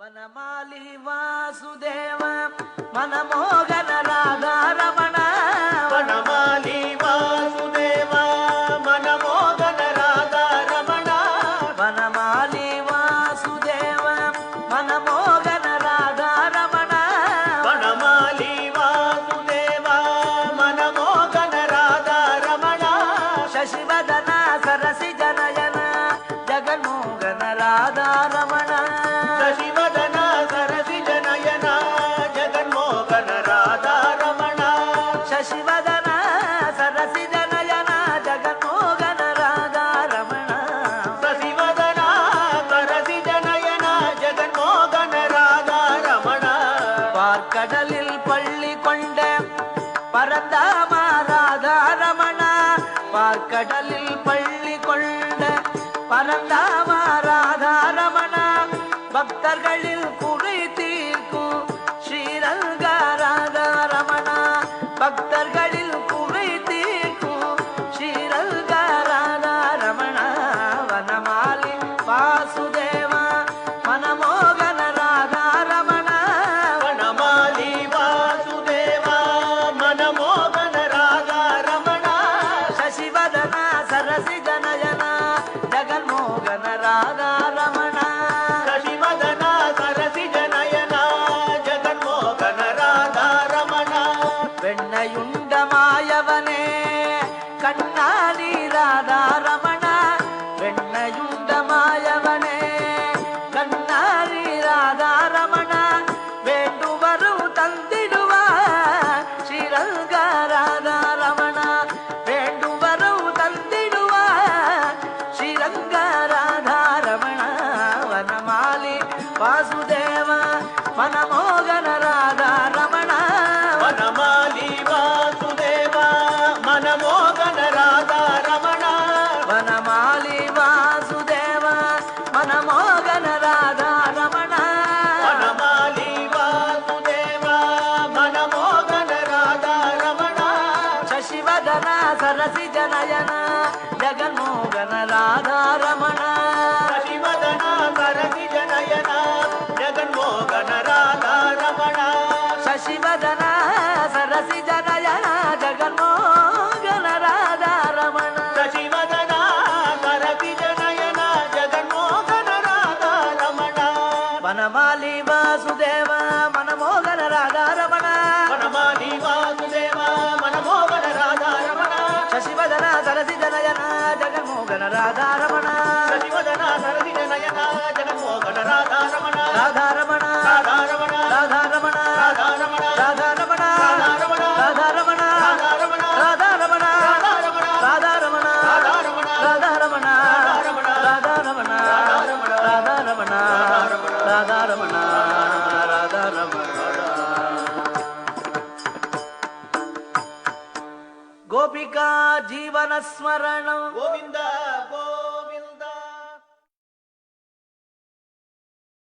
ವನಮಾಲಿ ವಾಸುದೇವ ಮನಮೋಹನ ರಾಧಾ ರಮಣ. ವನಮಾಲಿ ವಾಸುದೇವ ಮನಮೋಹನ ರಾಧಾ ರಮಣ. ವನಮಾಲಿ ವಾಸುದೇವ ಮನಮೋಹನ ರಾಧಾ ರಮಣ. ವನಮಾಲಿ ವಾಸುದೇವ ಮನಮೋಹನ ರಾಧಾ ರಮಣ. ಶಶಿವದನ ಸರಸಿ ಜನಯನ ಜಗನ್ಮೋಹನ ರಾಧಾ ರಮಣ. ಶಶಿವದನ ಸರಸಿ ಜನಯನ ಜಗನ್ಮೋಹನ ರಾಧಾ ರಮಣ. ಶಶಿವದನ ಸರಸಿ ಜನಯನ ಜಗನ್ಮೋಹನ ರಾಧಾ ರಮಣ. ಶಶಿವದನ ಸರಸಿ ಜನಯನ ಜಗನ್ಮೋಹನ ರಾಧಾ ರಮಣ. பார்க்கடலில் பள்ளி கொண்ட பரந்தாம ராதா ரமண. பார்க்கடலில் பள்ளி கொண்ட பரந்தாம ராதா ரமண. பக்தர்களில் குறை தீர்க்கும் ஸ்ரீரங்க ராதா ரமண. பக்தர்களில் குறை தீர்க்கும் ஸ்ரீரங்க ராதா ரமண. வனமாலி வாசுதேவ மனமோகன ராதா ரமಣ. ವನಮಾಲಿ ವಾಸುದೇವ ಮನಮೋಹನ ರಾಧಾ ರಮಣ. ಶಶಿವದನ ಸರಸಿ ಜನಯನ ಜಗನ್ಮೋಹನ ರಾಧಾ ರಮಣ. ಶಶಿವದನ ಸರಸಿ ಜನಯನ ಜಗನ್ಮೋಹನ ರಾಧಾ ರಮಣ. வெண்ணையுண்ட மாயவனே கண்ணாடி ராதா ரமண. வெண்ணையுண்ட மாயவனே கண்ணாடி ராதா ரமಣ. வேண்டுவரும் தந்திடுவார் ஸ்ரீரங்க ராதா ரமಣ. வேண்டுவரும் தந்திடுவார் ஸ்ரீரங்க ராதா ரமಣ. ವನಮಾಲಿ ವಾಸುದೇವ ಮನಮೋಹನ ರಾಧಾ ರಮಣ. ವನಮಾಲಿ ವಾಸುದೇವ ಮನಮೋಹನ ರಾಧಾ ರಮಣ. ವನಮಾಲಿ ವಾಸುದೇವ ಮನಮೋಹನ ರಾಧಾ ರಮಣ. ವನಮಾಲಿ ವಾಸುದೇವ ಮನಮೋಹನ ರಾಧಾ ರಮಣ. ಶಶಿವದನ ಸರಸಿ ಜನಯನ ಜಗನ್ಮೋಹನ ರಾಧಾ ರಮಣ. ಶಶಿವದನ ಸರಸಿ ಜನಯನ ಜಗನ್ಮೋಹನ ರಾಧಾ ರಮಣ. ಶಶಿವದನ ಸರಸಿ ಜನಯನ ಜಗನ್ಮೋಹನ ರಾಧಾ ರಮಣ. ಶಶಿವದನ ಸರಸಿ ಜನಯನ ಜಗನ್ಮೋಹನ ರಾಧಾ ರಮಣ. ವನಮಾಲಿ ವಾಸುದೇವ ಮನಮೋಹನ ರಾಧಾ ರಮಣ. ವನಮಾಲಿ ವಾಸುದೇವ ಮನಮೋಹನ ರಾಧಾ ರಮಣ. ಶಶಿವದನ ಸರಸಿ ಜನಯನ ಜಗನ್ಮೋಹನ ರಾಧಾ ರಮಣ. ಶಶಿವದನ ಸರಸಿ ಜನಯನ ಜಗನ್ಮೋಹನ ರಾಧಾ ರಮಣ. ರಾಧಾ ರಮಣ ರಾಧಾ ರಮಣ. ರಾಧಾ ರಮಣ ರಾಧಾ ರಮಣ. ರಾಧಾ ರಮಣ ರಾಧಾ ರಮಣ. ರಾಧಾ ರಮಣ ರಾಧಾ ರಮಣ. ರಾಧಾ ರಮಣ ರಾಧಾ ರಮಣ. ರಾಧಾ ರಮಣ ರಾಧಾ ರಮಣ. ರಾಧಾ ರಮಣ ರಾಧಾ ರಮಣ ರಾಧಾ ರಮಣ ರಾಧಾ ರಮಣ. ಗೋಪಿಕಾ ಜೀವನ ಸ್ಮರಣ ಗೋವಿಂದ